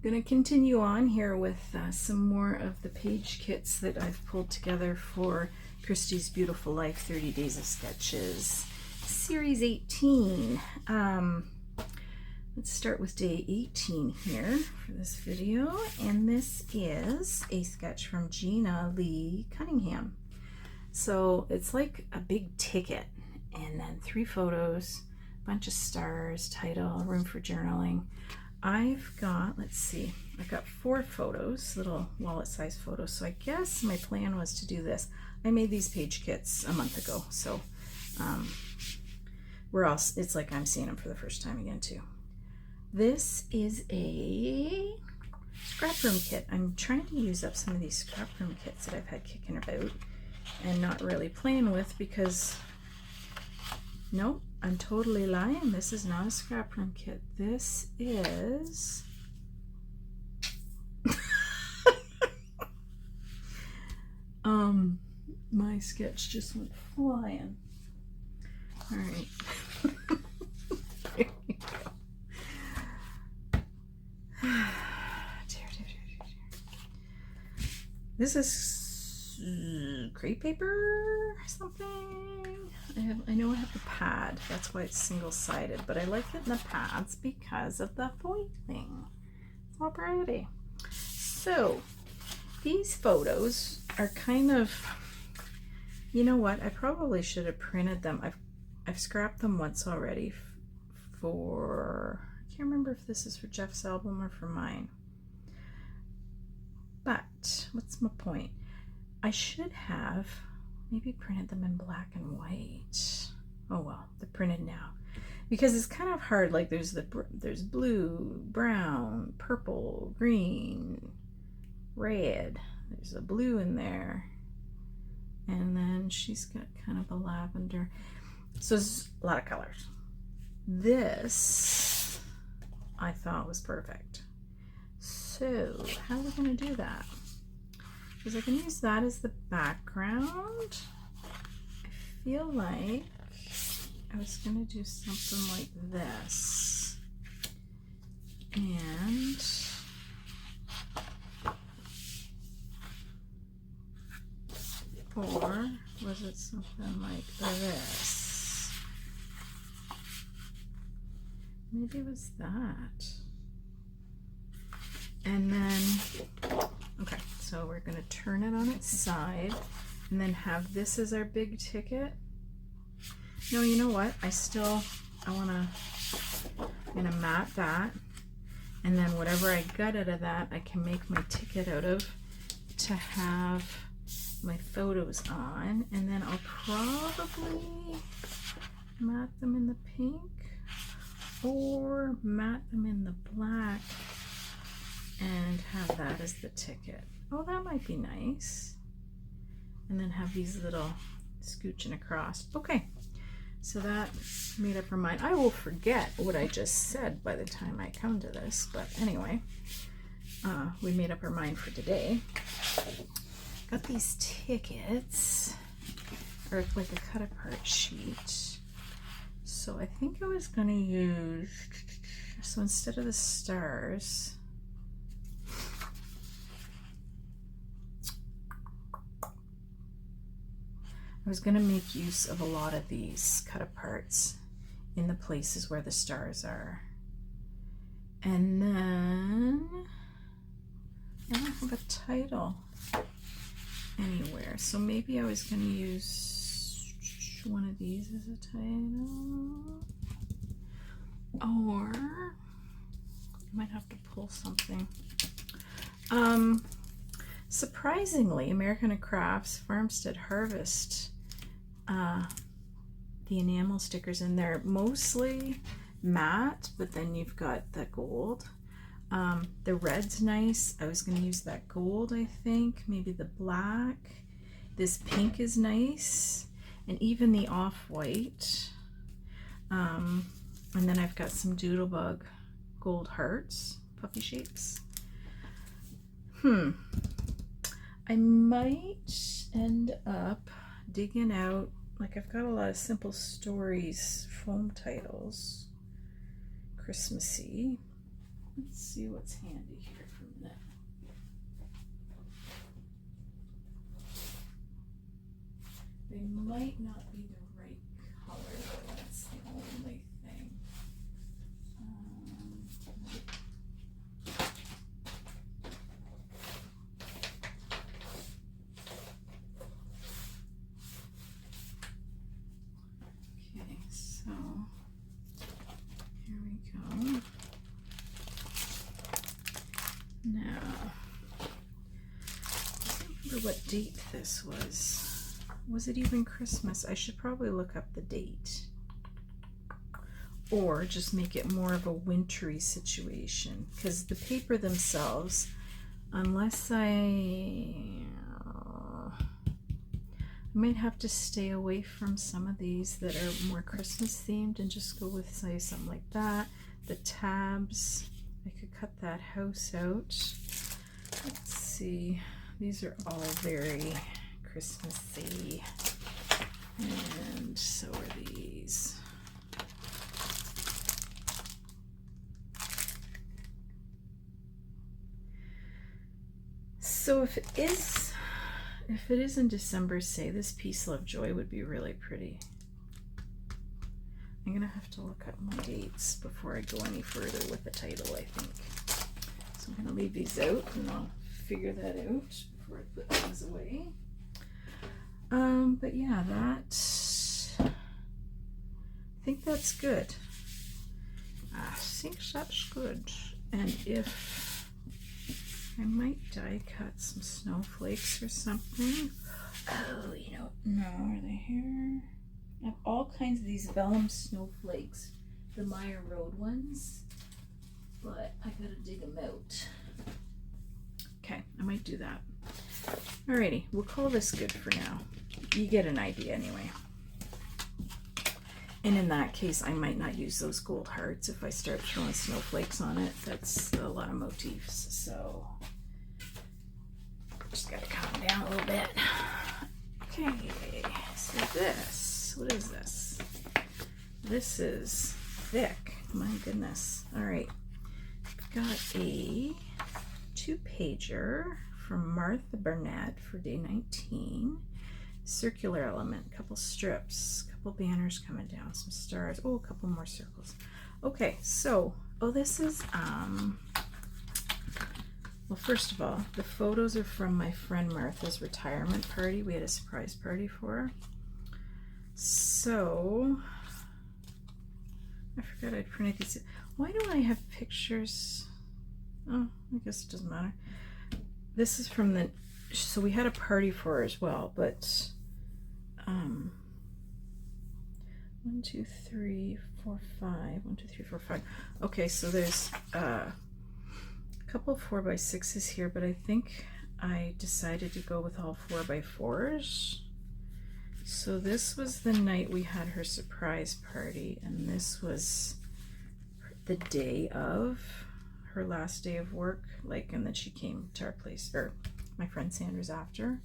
Gonna continue on here with some more of the page kits that I've pulled together for Christy's Beautiful Life 30 Days of Sketches, Series 18. Let's start with day 18 here for this video, and this is a sketch from Gina Lee Cunningham. So it's like a big ticket, and then 3 photos, bunch of stars, title, room for journaling. I've got, let's see, I've got 4 photos, little wallet size photos. So I guess my plan was to do this. I made these page kits a month ago, so it's like I'm seeing them for the first time again too. This is a scrap room kit. I'm trying to use up some of these scrap room kits that I've had kicking about and not really playing with because, nope, I'm totally lying. This is not a scrap room kit. This is my sketch just went flying. All right. There you go. This is crepe paper or something. I know I have the pad, that's why it's single-sided, but I like it in the pads because of the foiling. It's all pretty. So these photos are kind of, you know what, I probably should have printed them. I've scrapped them once already for, I can't remember if this is for Jeff's album or for mine. But what's my point? I should have maybe printed them in black and white. Oh well, they're printed now. Because it's kind of hard, like there's blue, brown, purple, green, red. There's a blue in there. And then she's got kind of a lavender. So it's a lot of colors. This I thought was perfect. So how are we going to do that? Because I can use that as the background. I feel like I was going to do something like this. And or was it something like this? Maybe it was that. And then, okay, so we're going to turn it on its side and then have this as our big ticket. No, you know what? I'm going to mat that. And then whatever I gut out of that, I can make my ticket out of to have my photos on. And then I'll probably mat them in the pink or mat them in the black and have that as the ticket. Oh, that might be nice. And then have these little scooching across. Okay, so that made up her mind. I will forget what I just said by the time I come to this, but anyway, we made up our mind for today. Got these tickets, or like a cut apart sheet. So I think I was gonna use, so instead of the stars, I was going to make use of a lot of these cut aparts in the places where the stars are. And then I don't have a title anywhere. So maybe I was going to use one of these as a title. Or I might have to pull something. Surprisingly, American Crafts Farmstead Harvest, the enamel stickers in there, mostly matte, but then you've got the gold. The red's nice. I was going to use that gold, I think, maybe the black. This pink is nice, and even the off-white. And then I've got some Doodlebug gold hearts, puffy shapes. I might end up digging out, like I've got a lot of Simple Stories foam titles, Christmassy. Let's see what's handy here for a minute. They might not be the right color, but that's the only thing. Okay, so here we go. Now, I don't remember what date this was. Was it even Christmas? I should probably look up the date. Or just make it more of a wintry situation. Because the paper themselves, unless I might have to stay away from some of these that are more Christmas themed and just go with, say, something like that. The tabs, I could cut that house out. Let's see. These are all very Christmassy, and so are these. So if it is in December, say this Peace Love Joy would be really pretty. I'm gonna have to look up my dates before I go any further with the title, I think. So I'm gonna leave these out and I'll figure that out before I put things away. But yeah, I think that's good. I think that's good. And if I might die cut some snowflakes or something. Oh, you don't know, are they here? I have all kinds of these vellum snowflakes, the Meyer Road ones, but I gotta dig them out. Okay, I might do that. Alrighty, we'll call this good for now. You get an idea anyway. And in that case, I might not use those gold hearts if I start throwing snowflakes on it. That's a lot of motifs, so just gotta calm down a little bit. Okay, so this, what is this? This is thick, my goodness. All right, I've got a 2-pager from Martha Burnett for day 19. Circular element, a couple strips, a couple banners coming down, some stars, oh, a couple more circles. Okay, so, oh, this is, well, first of all, the photos are from my friend Martha's retirement party. We had a surprise party for her. So, I forgot I'd printed these. Why don't I have pictures? Oh, I guess it doesn't matter. This is from the, so we had a party for her as well, but 1, 2, 3, 4, 5. 1, 2, 3, 4, 5. Okay, so there's a couple of 4x6s here, but I think I decided to go with all 4x4s. So this was the night we had her surprise party, and this was the day of her last day of work, like, and then she came to our place, or my friend Sandra's after.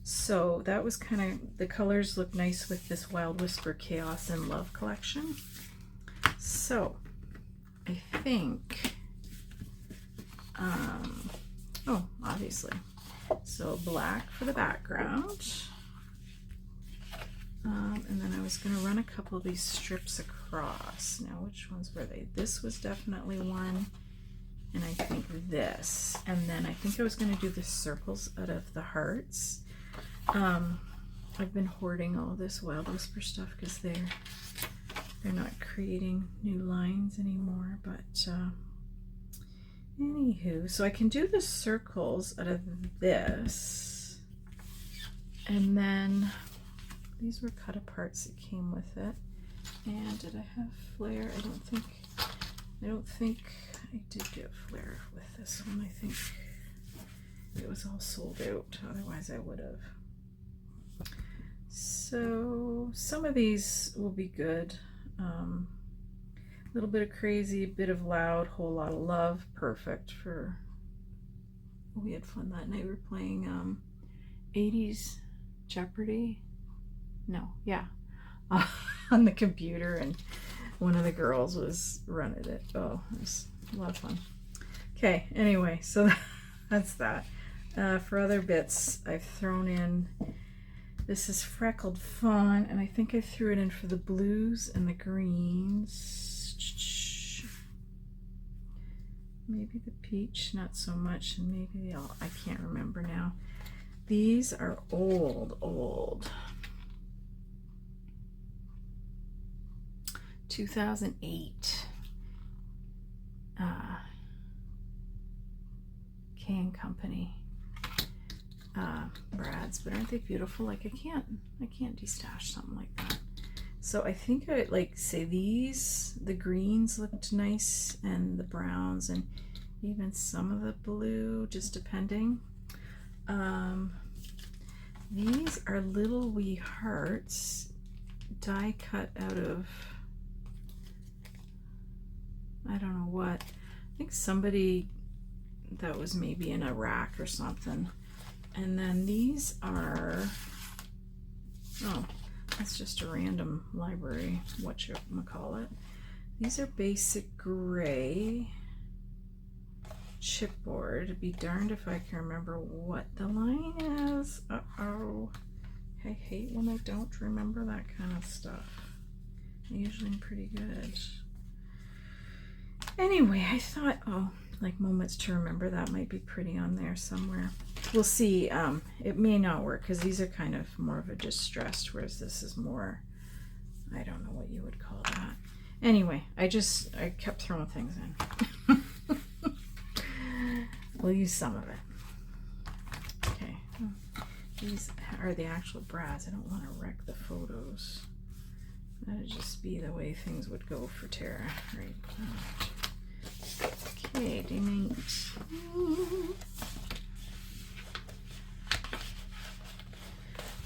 So that was kind of, the colors look nice with this Wild Whisper Chaos and Love collection. So I think, oh, obviously, so black for the background. And then I was going to run a couple of these strips across. Now, which ones were they? This was definitely one, and I think this. And then I think I was going to do the circles out of the hearts. I've been hoarding all this Wild Whisper stuff because they're not creating new lines anymore. But anywho, so I can do the circles out of this, and then these were cut aparts that came with it. And did I have flare? I don't think I did get flare with this one. I think it was all sold out, otherwise I would have. So some of these will be good. A little bit of crazy, a bit of loud, whole lot of love. Perfect for, we had fun that night. We were playing 80s Jeopardy. No, yeah, on the computer, and one of the girls was running it. Oh, it was a lot of fun. Okay, anyway, so that's that. For other bits, I've thrown in, this is Freckled Fawn, and I think I threw it in for the blues and the greens. Maybe the peach, not so much, and maybe the, I can't remember now. These are old. 2008 K & Company brads, but aren't they beautiful? Like I can't destash something like that. So I think I like, say, these, the greens looked nice, and the browns, and even some of the blue, just depending. These are little wee hearts, die cut out of, I don't know what. I think somebody that was maybe in Iraq or something. And then these are, oh, that's just a random library, whatchamacallit. These are basic gray chipboard. Be darned if I can remember what the line is. Uh-oh. I hate when I don't remember that kind of stuff. Usually I'm pretty good. Anyway, I thought, oh, like Moments to Remember, that might be pretty on there somewhere. We'll see. It may not work because these are kind of more of a distressed, whereas this is more, I don't know what you would call that. Anyway, I kept throwing things in. We'll use some of it. Okay. These are the actual brads. I don't want to wreck the photos. That'd just be the way things would go for Tara. Right. Okay, day 19.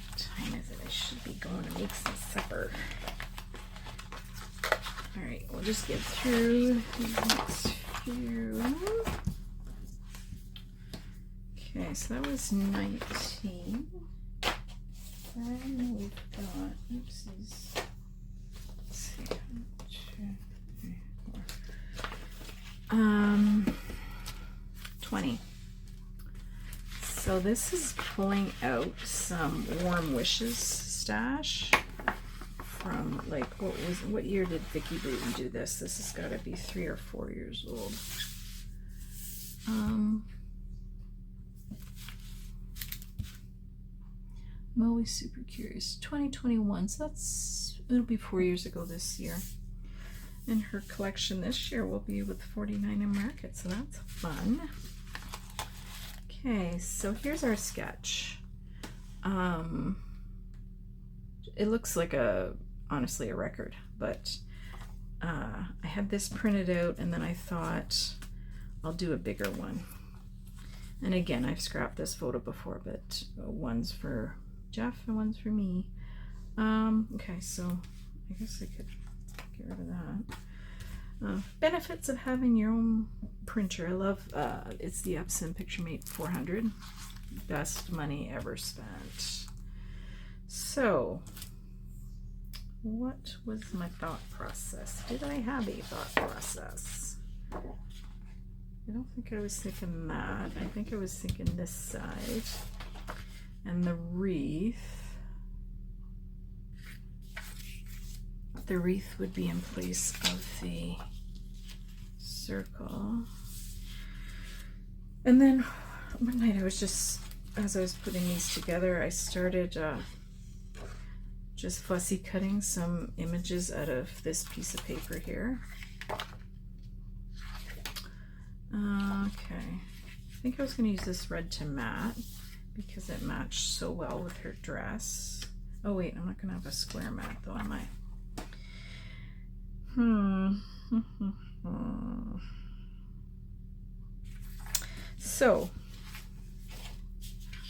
What time is it? I should be going to make some supper. Alright, we'll just get through these next few. Okay, so that was 19. Then we've got, oopsies. Let's see. 1, 2, 3, 4. 20. So this is pulling out some Warm Wishes stash from, like, what year did Vicky Bruton do this? This has got to be 3 or 4 years old. I'm always super curious. 2021, so it'll be 4 years ago this year. And her collection this year will be with 49 in Market, so that's fun. Okay, so here's our sketch. It looks like honestly a record, but I had this printed out, and then I thought I'll do a bigger one. And again, I've scrapped this photo before, but one's for Jeff and one's for me. Okay, so I guess I could get rid of that. Benefits of having your own printer. I love it's the Epson PictureMate 400. Best money ever spent. So, what was my thought process? Did I have a thought process? I don't think I was thinking that. I think I was thinking this side. And the wreath. The wreath would be in place of the circle. And then one night I was just, as I was putting these together, I started just fussy cutting some images out of this piece of paper here. Okay, I think I was going to use this red to matte because it matched so well with her dress. Oh wait, I'm not going to have a square matte though, am I? So,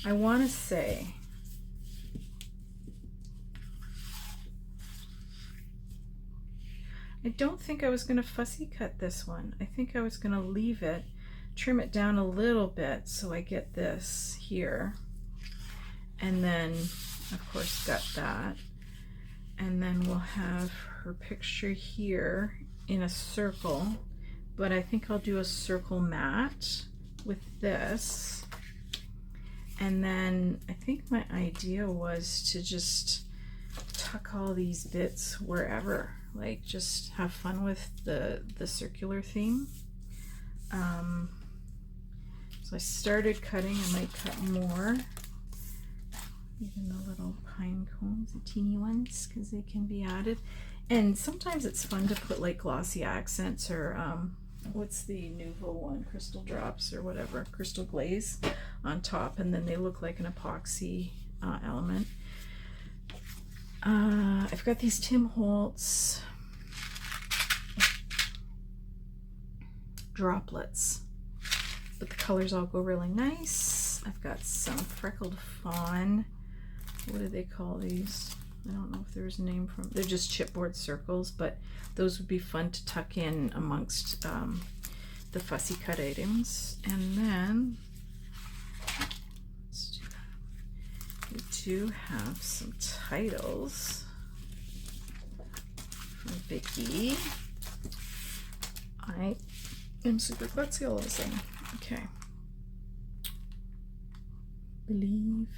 I want to say, I don't think I was going to fussy cut this one. I think I was going to leave it, trim it down a little bit so I get this here. And then, of course, got that. And then we'll have her picture here in a circle but I think I'll do a circle mat with this. And then I think my idea was to just tuck all these bits wherever, like just have fun with the circular theme. So I started cutting. I might cut more, even the little pine cones, the teeny ones, because they can be added. And sometimes it's fun to put like glossy accents or what's the Nouveau one, crystal drops or whatever, crystal glaze on top, and then they look like an epoxy element. I've got these Tim Holtz droplets, but the colors all go really nice. I've got some freckled fawn. What do they call these? I don't know if there's a name for them. They're just chipboard circles, but those would be fun to tuck in amongst the fussy cut items. And then let's do that. We do have some titles from Vicki. I am super klutzy all of a sudden. Okay. Believe.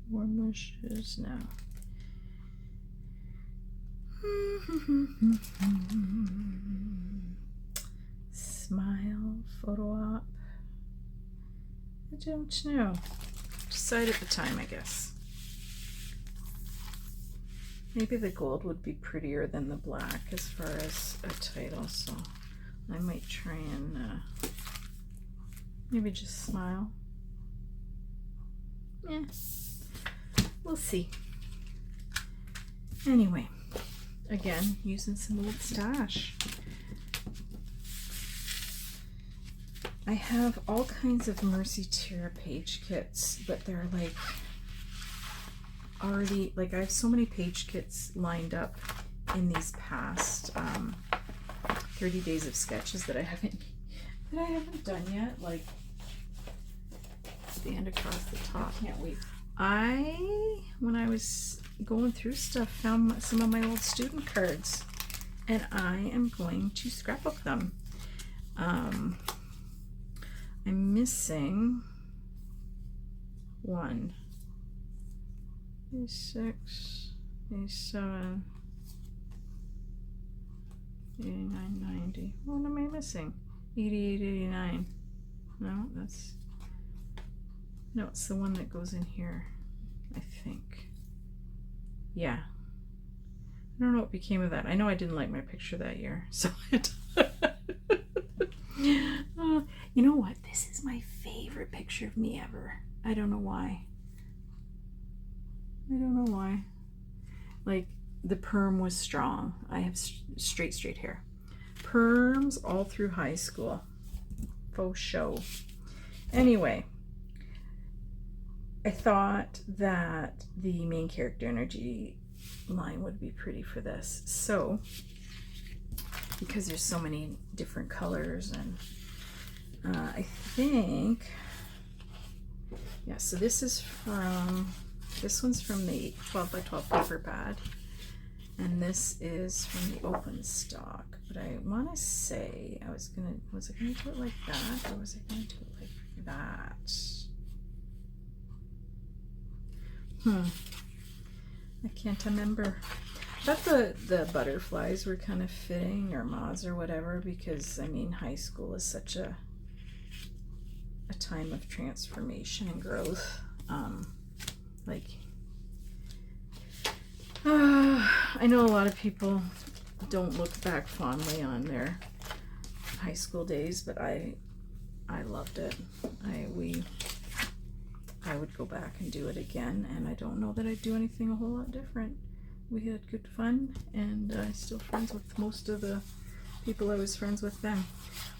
Warm wishes now. Smile, photo op. I don't know. Decide at the time, I guess. Maybe the gold would be prettier than the black as far as a title, so I might try and maybe just smile. Yeah. We'll see. Anyway, again, using some old stash. I have all kinds of Mercy Tara page kits, but they're like already, like I have so many page kits lined up in these past 30 days of sketches that I haven't done yet, like stand across the top. Can't wait. When I was going through stuff, found some of my old student cards, and I am going to scrapbook them. I'm missing one. 86, 87, 89, 90. What am I missing? 88, 89. No, it's the one that goes in here, I think. Yeah. I don't know what became of that. I know I didn't like my picture that year, so you know what? This is my favorite picture of me ever. I don't know why. Like, the perm was strong. I have straight hair. Perms all through high school. Faux show. Anyway, I thought that the main character energy line would be pretty for this. So, because there's so many different colors, and I think, yeah, so this one's from the 12 by 12 paper pad, and this is from the open stock. But I want to say, was I going to do it like that, or was I going to do it like that? I can't remember. I thought the butterflies were kind of fitting, or moths or whatever, because I mean high school is such a time of transformation and growth. I know a lot of people don't look back fondly on their high school days, but I loved it. I would go back and do it again, and I don't know that I'd do anything a whole lot different. We had good fun, and I'm still friends with most of the people I was friends with then.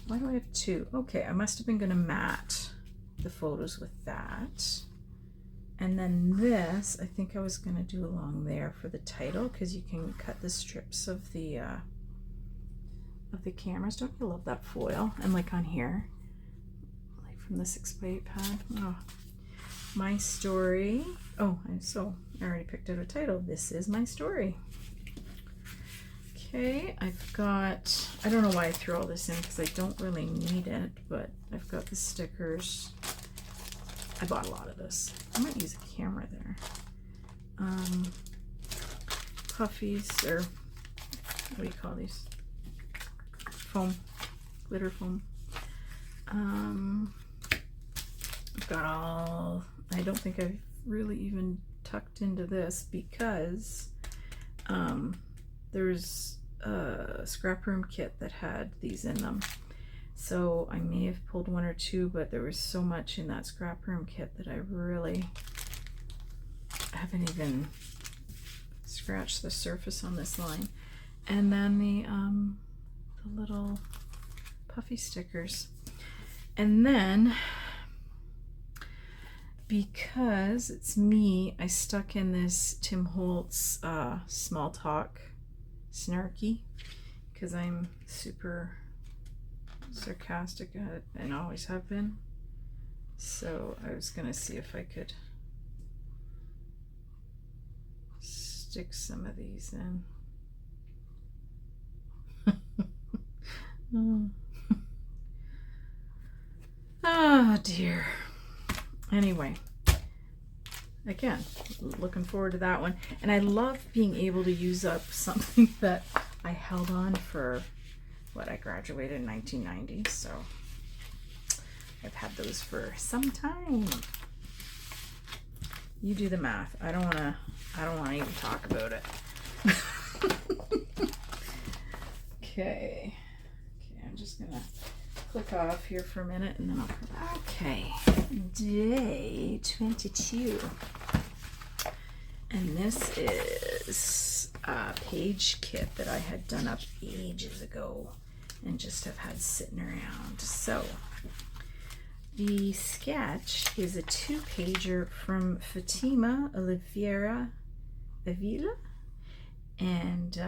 Why do I have two? Okay, I must have been going to mat the photos with that. And then this, I think I was going to do along there for the title, because you can cut the strips of the cameras. Don't you love that foil? And like on here, like from the 6x8 pad. Oh. My story. Oh, so I already picked out a title. This is my story. Okay, I've got, I don't know why I threw all this in because I don't really need it, but I've got the stickers. I bought a lot of this. I might use a camera there. Puffies, or what do you call these? Foam, glitter foam. I've got all, I don't think I've really even tucked into this because there's a scrap room kit that had these in them. So I may have pulled one or two, but there was so much in that scrap room kit that I really haven't even scratched the surface on this line. And then the little puffy stickers. And then, because it's me, I stuck in this Tim Holtz Small Talk Snarky, because I'm super sarcastic at it and always have been. So I was gonna see if I could stick some of these in. Oh dear. Anyway, again, looking forward to that one. And I love being able to use up something that I held on for, what, I graduated in 1990, so I've had those for some time. You do the math. I don't wanna even talk about it. Okay, I'm just gonna click off here for a minute and then I'll come back. Okay, day 22. And this is a page kit that I had done up ages ago and just have had sitting around. So the sketch is a 2-pager from Fatima Oliveira Avila, and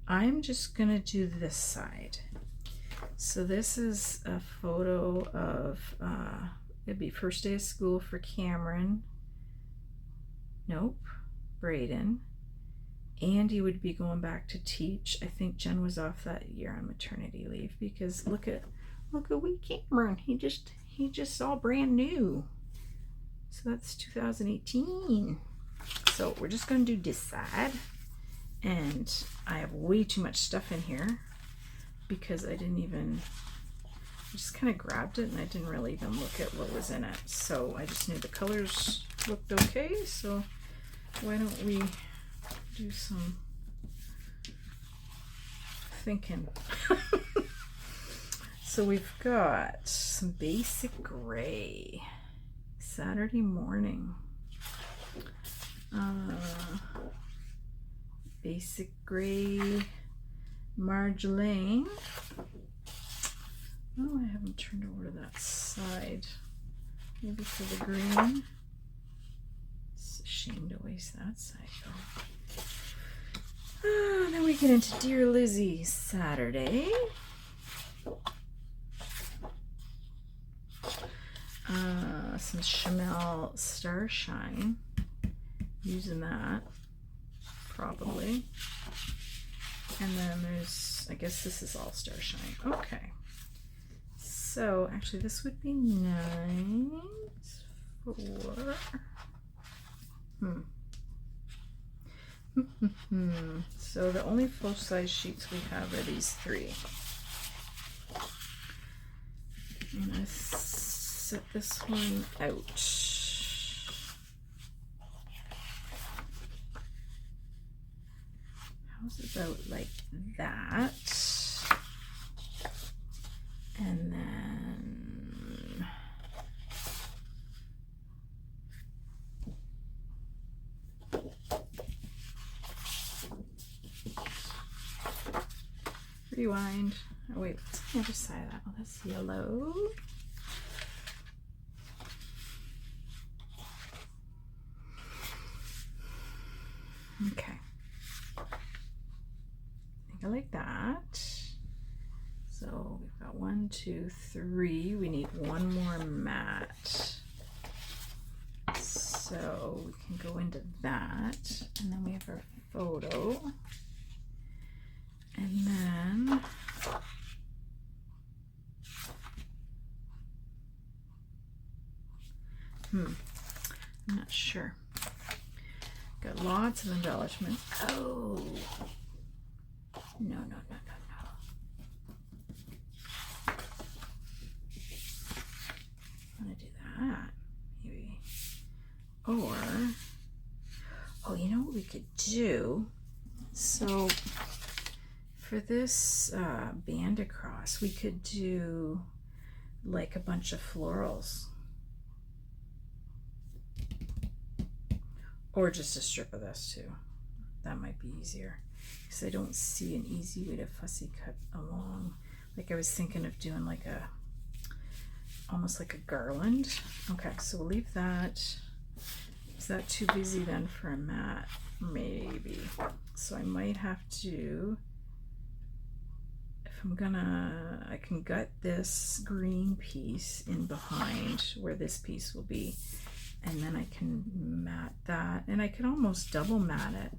I'm just gonna do this side. So this is a photo of, it'd be first day of school for Cameron. Nope, Braden. Andy would be going back to teach. I think Jen was off that year on maternity leave, because look at wee Cameron. He just all brand new. So that's 2018. So we're just gonna do this side. And I have way too much stuff in here because I just kind of grabbed it and I didn't really even look at what was in it. So I just knew the colors looked okay. So why don't we do some thinking? So we've got some basic gray, Saturday morning. Basic gray, Marjolaine. Oh, I haven't turned over to that side. Maybe for the green. It's a shame to waste that side though. Then we get into Dear Lizzie, Saturday. Some Chamel Starshine. Using that. Probably. And then there's, I guess this is all Starshine. Okay. So actually this would be nice for so the only full size sheets we have are these 3. I'm gonna set this one out. How's about like that? And then rewind. Oh wait, what's the other side of that? Oh, that's yellow. Okay. Like that. So we've got 1, 2, 3. We need one more mat. So we can go into that. And then we have our photo. And then I'm not sure. Got lots of embellishment. Oh, no, no, no, no, no. I'm gonna do that, maybe. Or, oh, you know what we could do? So for this band across, we could do like a bunch of florals. Or just a strip of this too. That might be easier because I don't see an easy way to fussy cut along. Like I was thinking of doing like a, almost like a garland. Okay, so we'll leave that. Is that too busy then for a mat? Maybe. So I might have to, if I'm gonna, I can gut this green piece in behind where this piece will be. And then I can mat that, and I can almost double mat it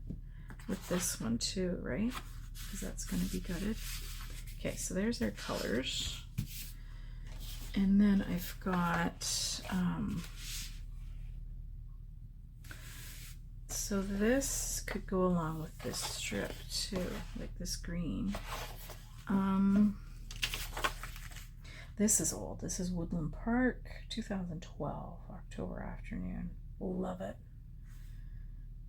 with this one too, right? Because that's going to be gutted. Okay, so there's our colors. And then I've got, so this could go along with this strip too, like this green. This is old. This is Woodland Park, 2012, October afternoon. Love it.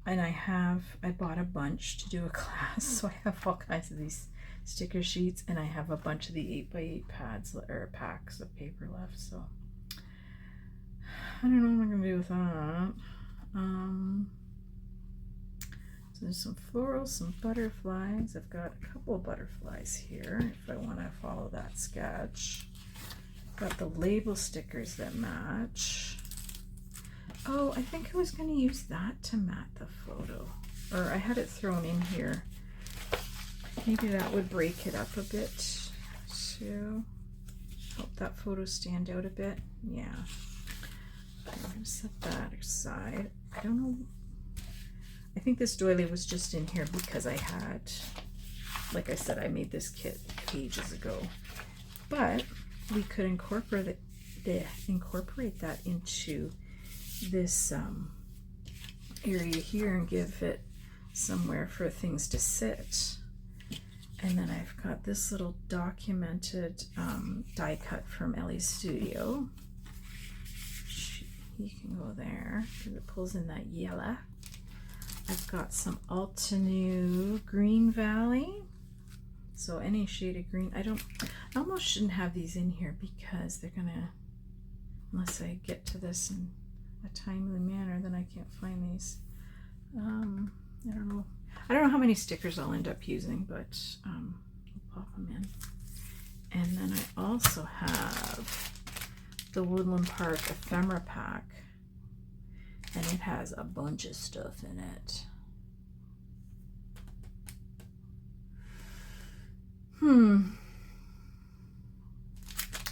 And I bought a bunch to do a class, so I have all kinds of these sticker sheets, and I have a bunch of the 8x8 pads or packs of paper left, so I don't know what I'm gonna do with that. So there's some florals, some butterflies. I've got a couple of butterflies here if I want to follow that sketch. Got the label stickers that match. Oh, I think I was going to use that to mat the photo. Or I had it thrown in here. Maybe that would break it up a bit to help that photo stand out a bit. Yeah. I'm going to set that aside. I don't know. I think this doily was just in here because I had, like I said, I made this kit ages ago. But we could incorporate that into this area here and give it somewhere for things to sit. And then I've got this little documented die cut from Ellie's Studio. You can go there because it pulls in that yellow. I've got some Altenew Green Valley. So any shade of green. I almost shouldn't have these in here because they're gonna, unless I get to this in a timely manner, then I can't find these. I don't know how many stickers I'll end up using, but we'll pop them in. And then I also have the Woodland Park ephemera pack, and it has a bunch of stuff in it.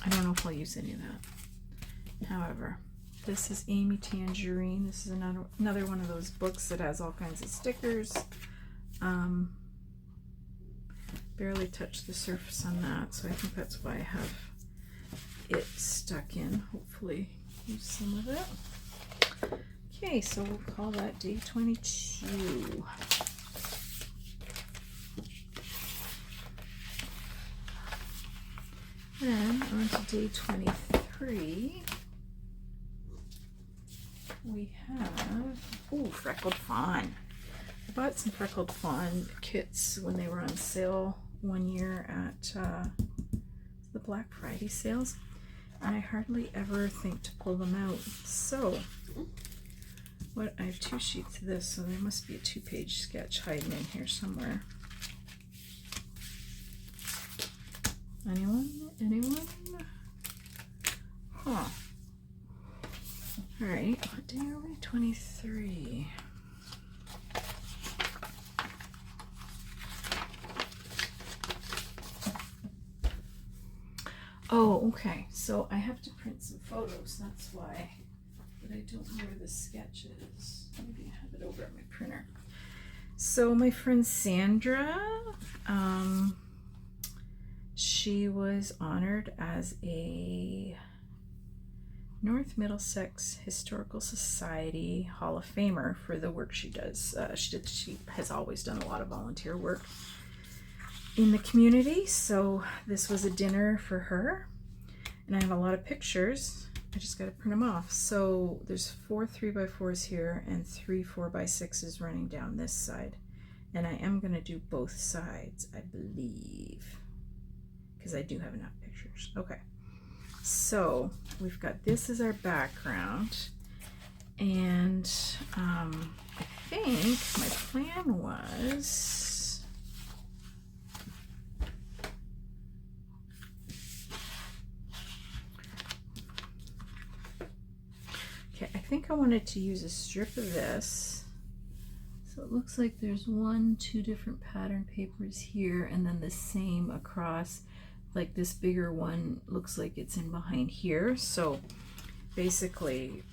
I don't know if I'll use any of that. However, this is Amy Tangerine. This is another one of those books that has all kinds of stickers. Barely touched the surface on that, so I think that's why I have it stuck in. Hopefully use some of it. Okay, so we'll call that day 22. Then on to day 23, we have, Freckled Fawn. I bought some Freckled Fawn kits when they were on sale one year at the Black Friday sales, and I hardly ever think to pull them out. So, I have 2 sheets of this, so there must be a 2-page sketch hiding in here somewhere. Anyone? Huh. Alright, what day are we? 23. Oh, okay. So I have to print some photos, that's why. But I don't know where the sketch is. Maybe I have it over at my printer. So my friend Sandra, she was honored as a North Middlesex Historical Society Hall of Famer for the work she does. She has always done a lot of volunteer work in the community, so this was a dinner for her, and I have a lot of pictures. I just got to print them off. So there's 4 3x4s here and 3 4x6s running down this side, and I am going to do both sides, I believe, because I do have enough pictures. Okay, so we've got this as our background, and I think my plan was I think I wanted to use a strip of this. So it looks like there's 2 different pattern papers here, and then the same across. Like this bigger one looks like it's in behind here. So basically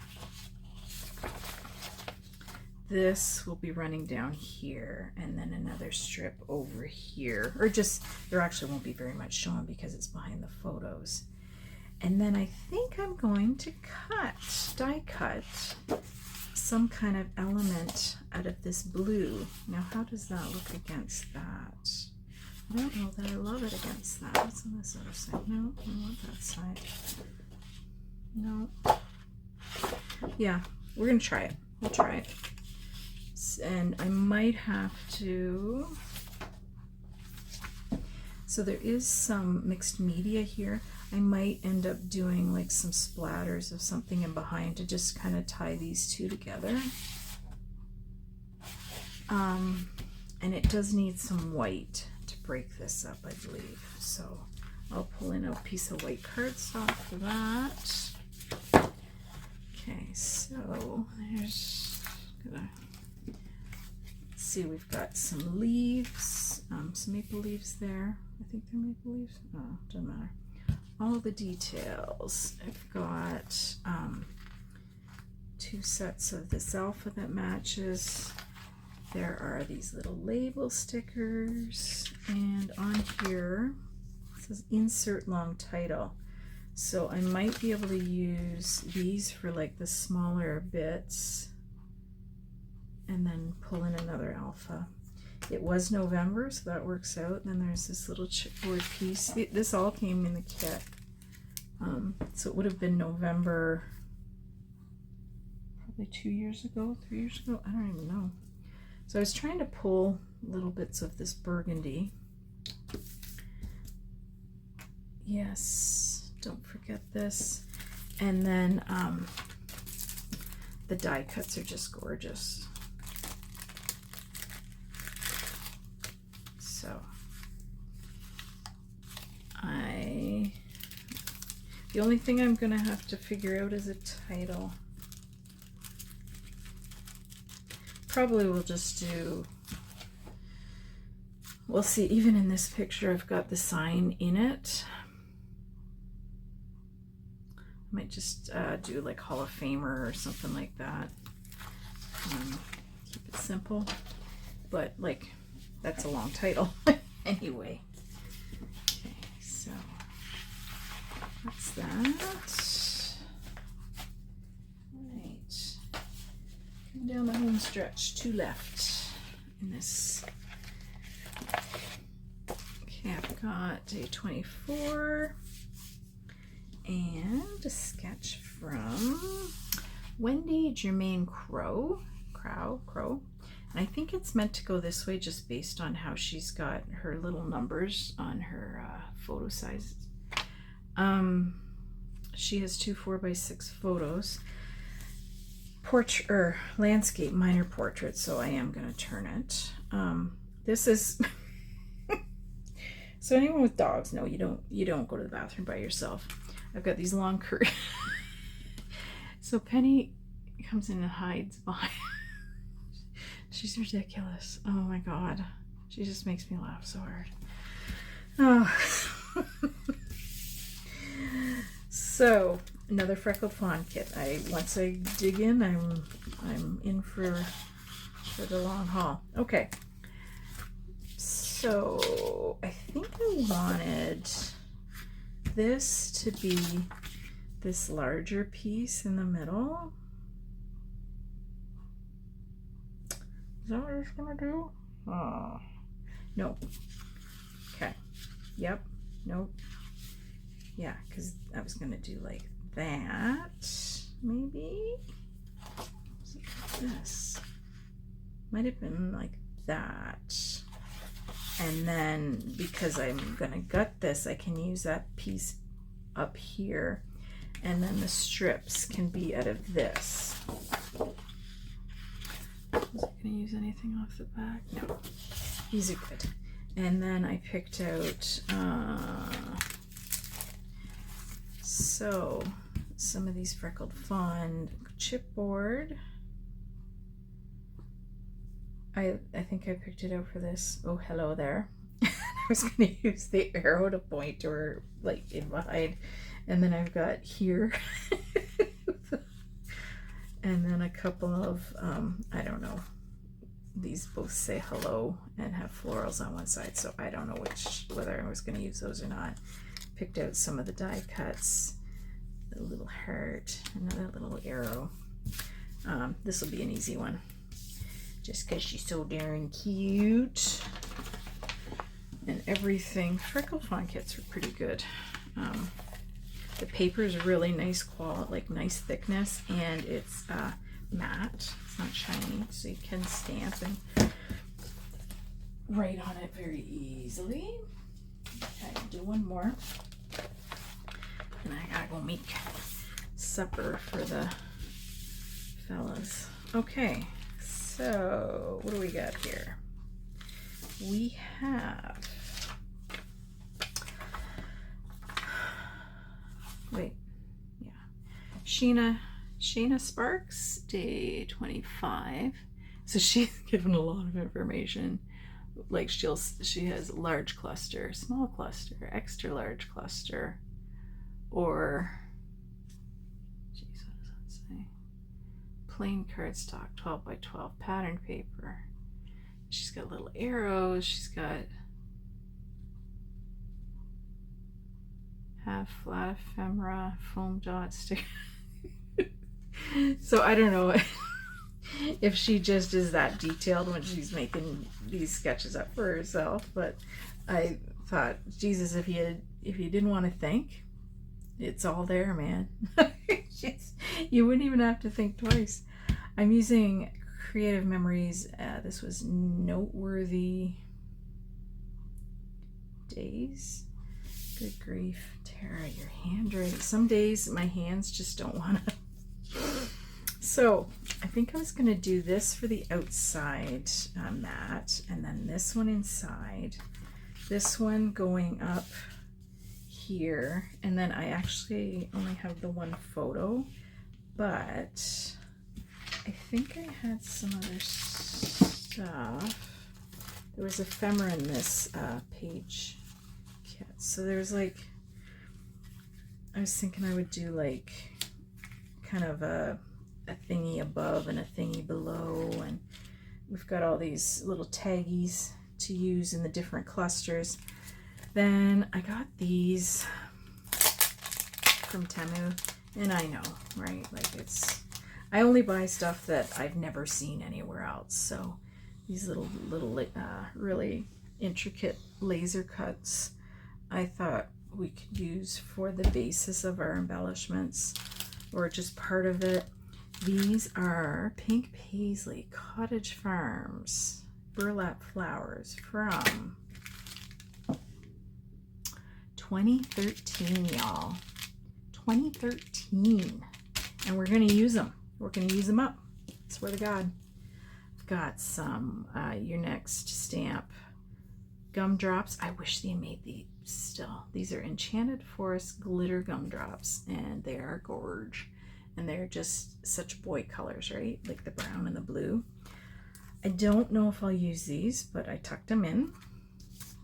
this will be running down here, and then another strip over here. Or just, there actually won't be very much shown because it's behind the photos. And then I think I'm going to die cut some kind of element out of this blue. Now, how does that look against that? I don't know that I love it against that. What's on this other side? No, I want that side. No. Yeah, we're gonna try it. We'll try it. And I might have to, so there is some mixed media here. I might end up doing like some splatters of something in behind to just kind of tie these two together. And it does need some white to break this up, I believe. So I'll pull in a piece of white cardstock for that. Okay, so there's, let's see, we've got some leaves, some maple leaves there. I think they're maple leaves. Oh, doesn't matter. All the details. I've got 2 sets of this alpha that matches. There are these little label stickers, and on here it says insert long title. So I might be able to use these for like the smaller bits and then pull in another alpha. It was November, so that works out. Then there's this little chipboard piece. This all came in the kit. So it would have been November, probably 2 years ago, 3 years ago. I don't even know. So I was trying to pull little bits of this burgundy. Yes, don't forget this. And then the die cuts are just gorgeous. So the only thing I'm gonna have to figure out is a title. Probably we'll just do, we'll see, even in this picture I've got the sign in it. I might just do like Hall of Famer or something like that. Keep it simple, but like that's a long title anyway. Okay, so that's that. Right, come down the home stretch, 2 left in this. Okay, I've got a 24 and a sketch from Wendy Germaine Crow. And I think it's meant to go this way just based on how she's got her little numbers on her photo sizes. She has 2 4x6 photos. Landscape minor portrait, so I am going to turn it. This is so anyone with dogs, no, you don't go to the bathroom by yourself. I've got these long curtains. So Penny comes in and hides behind. She's ridiculous. Oh my god. She just makes me laugh so hard. Oh. So another Freckled Fawn kit. Once I dig in, I'm in for for the long haul. Okay. So I think I wanted this to be this larger piece in the middle. Is that what it's gonna do? Oh, no. Okay. Yep. Nope. Yeah, because I was gonna do like that, maybe. This might have been like that. And then because I'm gonna gut this, I can use that piece up here, and then the strips can be out of this. Was I gonna use anything off the back? No, these are good. And then I picked out so some of these Freckled Fawn chipboard. I think I picked it out for this. Oh, hello there. I was going to use the arrow to point to her, like in behind. And then I've got here. And then a couple of, I don't know. These both say hello and have florals on one side. So I don't know whether I was going to use those or not. Picked out some of the die cuts. A little heart, another little arrow. This will be an easy one. Just because she's so darn cute. And everything. Freckled Fawn kits are pretty good. The paper is really nice quality, like nice thickness, and it's matte. It's not shiny, so you can stamp and write on it very easily. Okay, I'll do one more. And I gotta go make supper for the fellas. Okay. So, what do we got here? We have, wait, yeah, Sheena Sparks, day 25. So she's given a lot of information. Like she has large cluster, small cluster, extra large cluster, or, geez, what does that say? Plain cardstock, 12 by 12 pattern paper. She's got little arrows. She's got half flat ephemera, foam dot stick. So I don't know if she just is that detailed when she's making these sketches up for herself, but I thought, Jesus, if you didn't want to think, it's all there, man. You wouldn't even have to think twice. I'm using Creative Memories. This was Noteworthy Days. Good grief, Tara, your handwriting. Some days my hands just don't want to. So I think I was going to do this for the outside mat, and then this one inside. This one going up here, and then I actually only have the one photo, but I think I had some other stuff. There was ephemera in this page kit. So there's like, I was thinking I would do like kind of a thingy above and a thingy below, and we've got all these little taggies to use in the different clusters. Then I got these from Temu, and I know, right? Like I only buy stuff that I've never seen anywhere else. So these little really intricate laser cuts I thought we could use for the basis of our embellishments, or just part of it. These are Pink Paisley Cottage Farms burlap flowers from 2013, y'all. 2013. And we're going to use them. We're going to use them up. Swear to God. I've got some Your Next Stamp gumdrops. I wish they made these still. These are Enchanted Forest glitter gumdrops, and they are gorge. And they're just such boy colors, right? Like the brown and the blue. I don't know if I'll use these, but I tucked them in.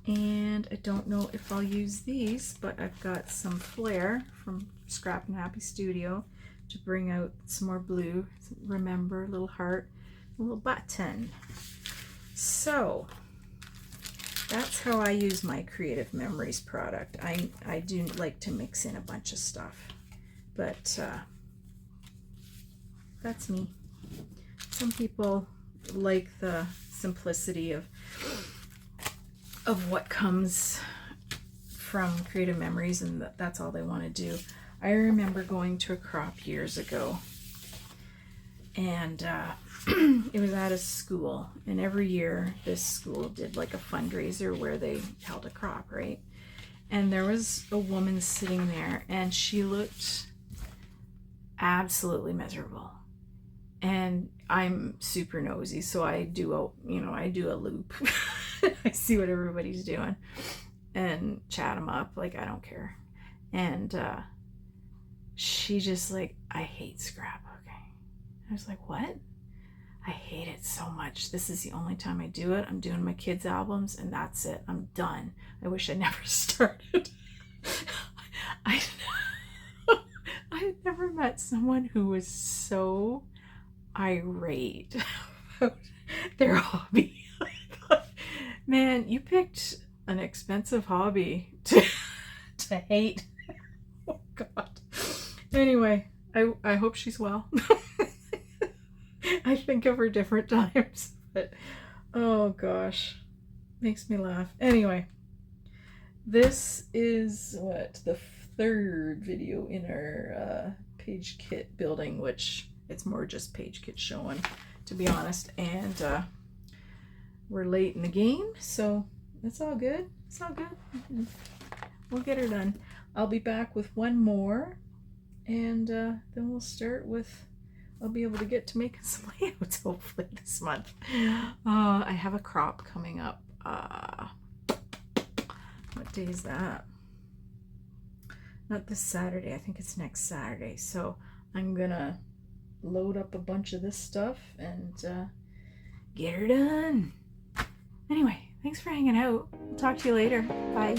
And I don't know if I'll use these, but I've got some Flair from Scrap and Happy Studio to bring out some more blue. Remember, little heart. a little button. So that's how I use my Creative Memories product. I do like to mix in a bunch of stuff, but that's me. Some people like the simplicity of what comes from Creative Memories, and that's all they want to do. I remember going to a crop years ago, and it was at a school, and every year this school did like a fundraiser where they held a crop, right? And there was a woman sitting there, and she looked absolutely miserable. And I'm super nosy, so I do a loop. I see what everybody's doing and chat them up, like I don't care. And she just like, I hate scrapbooking. I was like, what? I hate it so much. This is the only time I do it. I'm doing my kids' albums, and that's it. I'm done. I wish I never started. I've never met someone who was so irate about their hobby. I thought, man, you picked an expensive hobby to hate. Oh God. Anyway, I hope she's well. I think of her different times, but oh gosh, makes me laugh. Anyway, this is the third video in our page kit building, which it's more just page kit showing, to be honest. And we're late in the game, so it's all good. It's all good. We'll get her done. I'll be back with one more, and then we'll start with, I'll be able to get to making some layouts hopefully this month. I have a crop coming up. What day is that? Not this Saturday. I think it's next Saturday. So I'm gonna load up a bunch of this stuff and get her done. Anyway, thanks for hanging out. I'll talk to you later. Bye.